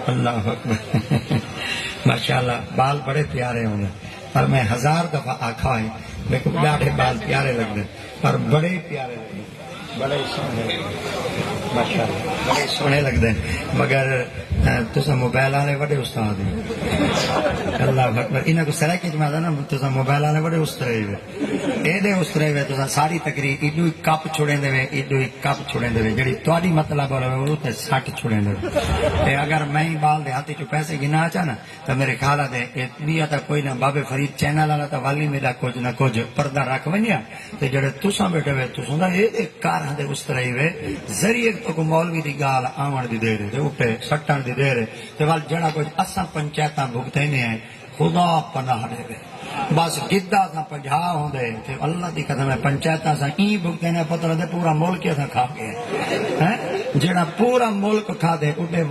اللہ اکبر ماشاءاللہ بال بڑے پیارے ہوں گے پر میں 1000 دفعہ آکھا ہے میرے کو ڈاڑھے بال پیارے لگتے پر بڑے پیارے لگتے بڑے سونے ماشاءاللہ بڑے سونے لگتے مگر تسا موبائل والے بڑے استاد اللہ اکبر انہاں کو سرائے میں نا تسا موبائل والے بڑے استرے ہوئے اے دے استرے ہوئے تسا ساری تقریر ایڈو ہی کپ چھوڑیں دے ایڈو ہی کپ چھوڑیں دے جڑی تواڈی مطلب ہوے تے 60 چھوڑیں دے تے اگر میں ہی بال دے ہاتھ چ پیسے گنا چا نا تے میرے خیال ہے اتنی تا کوئی نہ بابے فرید چینل والا تا والی میرا کچھ نہ کچھ پردہ رکھ ونیا تے جڑے تسا بیٹھے ہوئے تسا اے دے کاراں دے استرے ہوئے ذریعے تو مولوی دی گال آون دی دیر تے اٹھے سٹن دی دیر تے ول جڑا کچھ اساں پنچایتاں بھگتے نے خدا پناہ دے بس گدا سا 50 ہوندے تے اللہ دی قسم ہے پنچایتاں سا ای بھگتے نے پتہ دے پورا ملک اساں کھا گئے ہیں جڑا پورا ملک کھا دے اٹھے